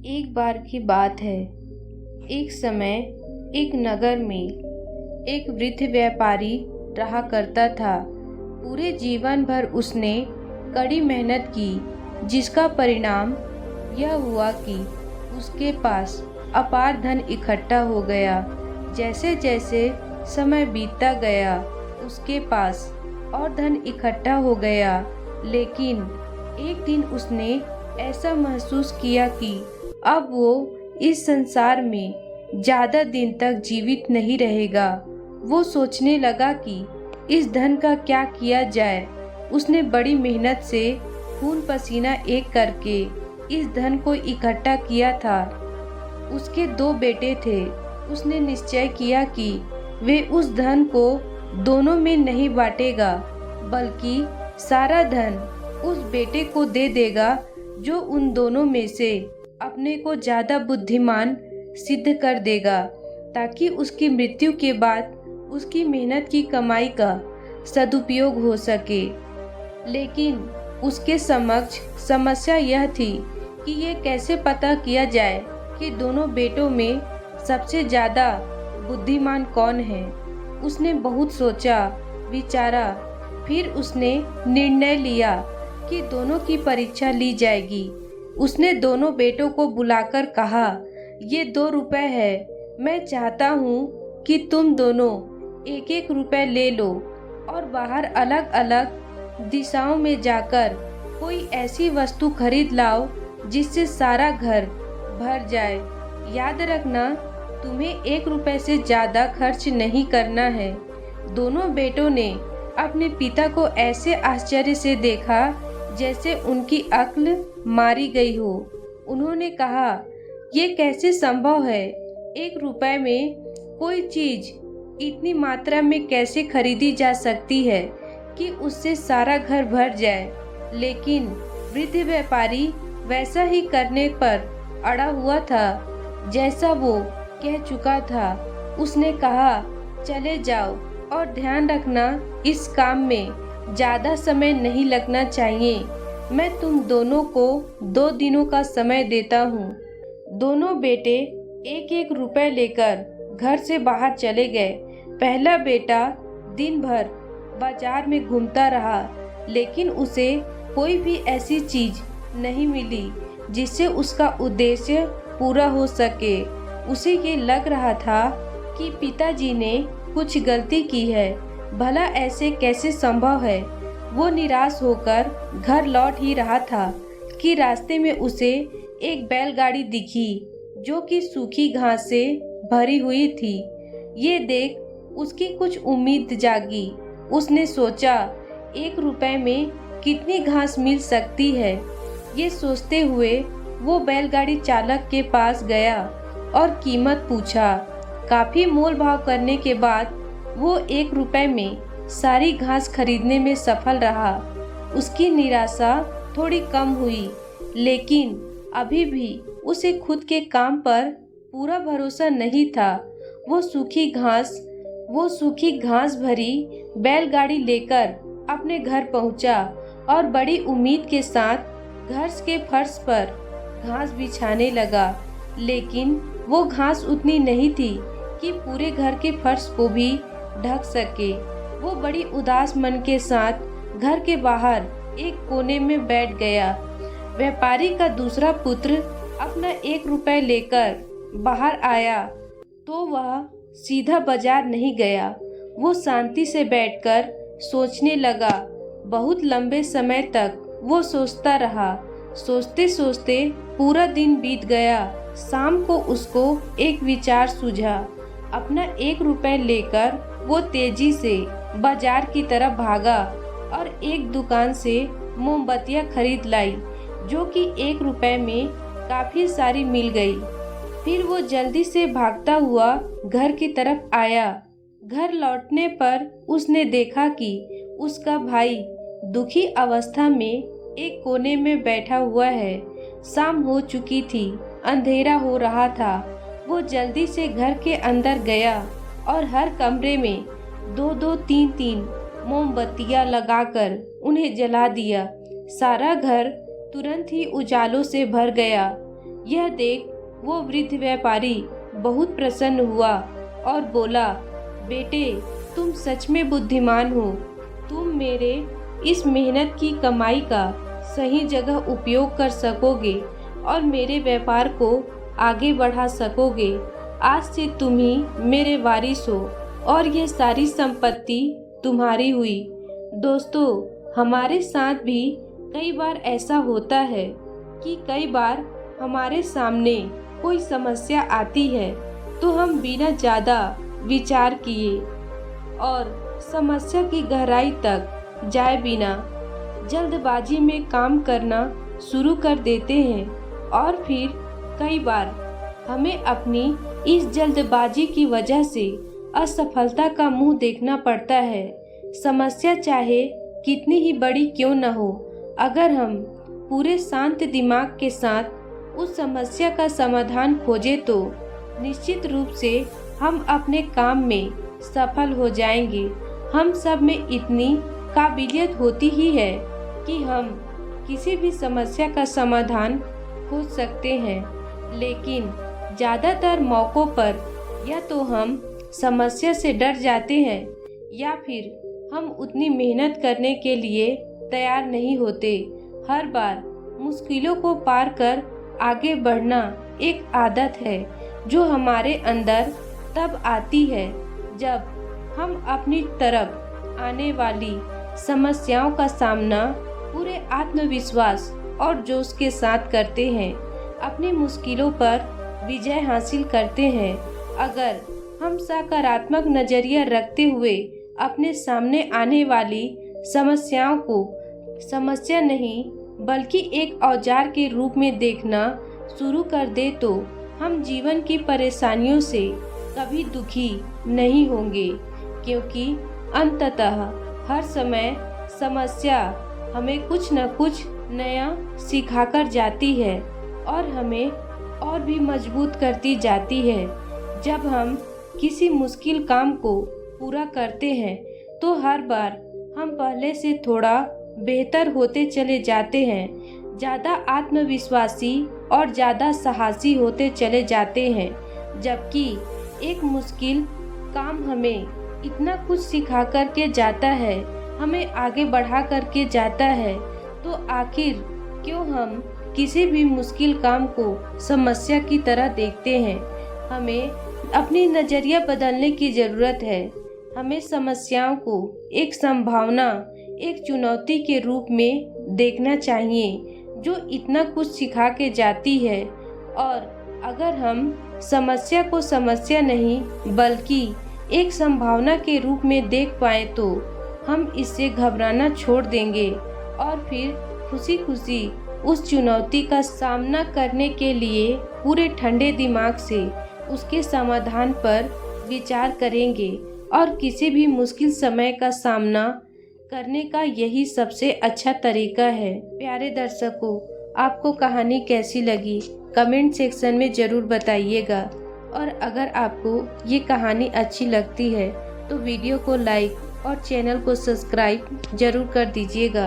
एक बार की बात है। एक समय एक नगर में एक वृद्ध व्यापारी रहा करता था। पूरे जीवन भर उसने कड़ी मेहनत की, जिसका परिणाम यह हुआ कि उसके पास अपार धन इकट्ठा हो गया। जैसे जैसे समय बीतता गया, उसके पास और धन इकट्ठा हो गया। लेकिन एक दिन उसने ऐसा महसूस किया कि अब वो इस संसार में ज़्यादा दिन तक जीवित नहीं रहेगा। वो सोचने लगा कि इस धन का क्या किया जाए। उसने बड़ी मेहनत से खून पसीना एक करके इस धन को इकट्ठा किया था। उसके 2 बेटे थे। उसने निश्चय किया कि वे उस धन को दोनों में नहीं बांटेगा, बल्कि सारा धन उस बेटे को दे देगा जो उन दोनों में से अपने को ज़्यादा बुद्धिमान सिद्ध कर देगा, ताकि उसकी मृत्यु के बाद उसकी मेहनत की कमाई का सदुपयोग हो सके। लेकिन उसके समक्ष समस्या यह थी कि ये कैसे पता किया जाए कि दोनों बेटों में सबसे ज़्यादा बुद्धिमान कौन है। उसने बहुत सोचा विचारा, फिर उसने निर्णय लिया कि दोनों की परीक्षा ली जाएगी। उसने दोनों बेटों को बुलाकर कहा, ये 2 रुपए है। मैं चाहता हूँ कि तुम दोनों 1-1 रुपए ले लो और बाहर अलग अलग दिशाओं में जाकर कोई ऐसी वस्तु खरीद लाओ जिससे सारा घर भर जाए। याद रखना, तुम्हें 1 रुपए से ज़्यादा खर्च नहीं करना है। दोनों बेटों ने अपने पिता को ऐसे आश्चर्य से देखा जैसे उनकी अक्ल मारी गई हो। उन्होंने कहा, ये कैसे संभव है? 1 रुपए में कोई चीज इतनी मात्रा में कैसे खरीदी जा सकती है कि उससे सारा घर भर जाए? लेकिन वृद्ध व्यापारी वैसा ही करने पर अड़ा हुआ था जैसा वो कह चुका था। उसने कहा, चले जाओ और ध्यान रखना, इस काम में ज़्यादा समय नहीं लगना चाहिए। मैं तुम दोनों को 2 दिनों का समय देता हूँ। दोनों बेटे 1-1 रुपए लेकर घर से बाहर चले गए। पहला बेटा दिन भर बाजार में घूमता रहा, लेकिन उसे कोई भी ऐसी चीज नहीं मिली जिससे उसका उद्देश्य पूरा हो सके। उसे ये लग रहा था कि पिताजी ने कुछ गलती की है। भला ऐसे कैसे संभव है? वो निराश होकर घर लौट ही रहा था कि रास्ते में उसे एक बैलगाड़ी दिखी जो कि सूखी घास से भरी हुई थी। ये देख उसकी कुछ उम्मीद जागी। उसने सोचा, 1 रुपए में कितनी घास मिल सकती है? ये सोचते हुए वो बैलगाड़ी चालक के पास गया और कीमत पूछा। काफ़ी मोल भाव करने के बाद वो 1 रुपए में सारी घास खरीदने में सफल रहा। उसकी निराशा थोड़ी कम हुई, लेकिन अभी भी उसे खुद के काम पर पूरा भरोसा नहीं था। वो सूखी घास भरी बैलगाड़ी लेकर अपने घर पहुंचा और बड़ी उम्मीद के साथ घर के फर्श पर घास बिछाने लगा। लेकिन वो घास उतनी नहीं थी कि पूरे घर के फर्श को भी ढक सके। वो बड़ी उदास मन के साथ घर के बाहर एक कोने में बैठ गया। व्यापारी का दूसरा पुत्र अपना 1 रुपए लेकर बाहर आया तो वह सीधा बाजार नहीं गया। वो शांति से बैठकर सोचने लगा। बहुत लंबे समय तक वो सोचता रहा। सोचते सोचते पूरा दिन बीत गया। शाम को उसको एक विचार सूझा। अपना 1 रुपए लेकर वो तेजी से बाजार की तरफ भागा और एक दुकान से मोमबत्तियां खरीद लाई, जो कि 1 रुपए में काफी सारी मिल गई। फिर वो जल्दी से भागता हुआ घर की तरफ आया। घर लौटने पर उसने देखा कि उसका भाई दुखी अवस्था में एक कोने में बैठा हुआ है। शाम हो चुकी थी, अंधेरा हो रहा था। वो जल्दी से घर के अंदर गया और हर कमरे में 2-2, 3-3 मोमबत्तियां लगाकर उन्हें जला दिया। सारा घर तुरंत ही उजालों से भर गया। यह देख वो वृद्ध व्यापारी बहुत प्रसन्न हुआ और बोला, बेटे, तुम सच में बुद्धिमान हो। तुम मेरे इस मेहनत की कमाई का सही जगह उपयोग कर सकोगे और मेरे व्यापार को आगे बढ़ा सकोगे। आज से तुम ही मेरे वारिस हो और यह सारी संपत्ति तुम्हारी हुई। दोस्तों, हमारे साथ भी कई बार ऐसा होता है कि कई बार हमारे सामने कोई समस्या आती है तो हम बिना ज़्यादा विचार किए और समस्या की गहराई तक जाए बिना जल्दबाजी में काम करना शुरू कर देते हैं और फिर कई बार हमें अपनी इस जल्दबाजी की वजह से असफलता का मुंह देखना पड़ता है। समस्या चाहे कितनी ही बड़ी क्यों न हो, अगर हम पूरे शांत दिमाग के साथ उस समस्या का समाधान खोजें तो निश्चित रूप से हम अपने काम में सफल हो जाएंगे। हम सब में इतनी काबिलियत होती ही है कि हम किसी भी समस्या का समाधान खोज सकते हैं, लेकिन ज़्यादातर मौक़ों पर या तो हम समस्या से डर जाते हैं या फिर हम उतनी मेहनत करने के लिए तैयार नहीं होते। हर बार मुश्किलों को पार कर आगे बढ़ना एक आदत है जो हमारे अंदर तब आती है जब हम अपनी तरफ आने वाली समस्याओं का सामना पूरे आत्मविश्वास और जोश के साथ करते हैं, अपनी मुश्किलों पर विजय हासिल करते हैं। अगर हम सकारात्मक नज़रिया रखते हुए अपने सामने आने वाली समस्याओं को समस्या नहीं बल्कि एक औजार के रूप में देखना शुरू कर दे तो हम जीवन की परेशानियों से कभी दुखी नहीं होंगे, क्योंकि अंततः हर समय समस्या हमें कुछ न कुछ नया सिखाकर जाती है और हमें और भी मजबूत करती जाती है। जब हम किसी मुश्किल काम को पूरा करते हैं तो हर बार हम पहले से थोड़ा बेहतर होते चले जाते हैं, ज़्यादा आत्मविश्वासी और ज़्यादा साहसी होते चले जाते हैं। जबकि एक मुश्किल काम हमें इतना कुछ सिखा कर के जाता है, हमें आगे बढ़ा कर के जाता है, तो आखिर क्यों हम किसी भी मुश्किल काम को समस्या की तरह देखते हैं। हमें अपनी नज़रिया बदलने की ज़रूरत है। हमें समस्याओं को एक संभावना, एक चुनौती के रूप में देखना चाहिए जो इतना कुछ सिखा के जाती है। और अगर हम समस्या को समस्या नहीं बल्कि एक संभावना के रूप में देख पाए तो हम इससे घबराना छोड़ देंगे और फिर खुशी खुशी उस चुनौती का सामना करने के लिए पूरे ठंडे दिमाग से उसके समाधान पर विचार करेंगे और किसी भी मुश्किल समय का सामना करने का यही सबसे अच्छा तरीका है। प्यारे दर्शकों, आपको कहानी कैसी लगी कमेंट सेक्शन में ज़रूर बताइएगा, और अगर आपको ये कहानी अच्छी लगती है तो वीडियो को लाइक और चैनल को सब्सक्राइब ज़रूर कर दीजिएगा।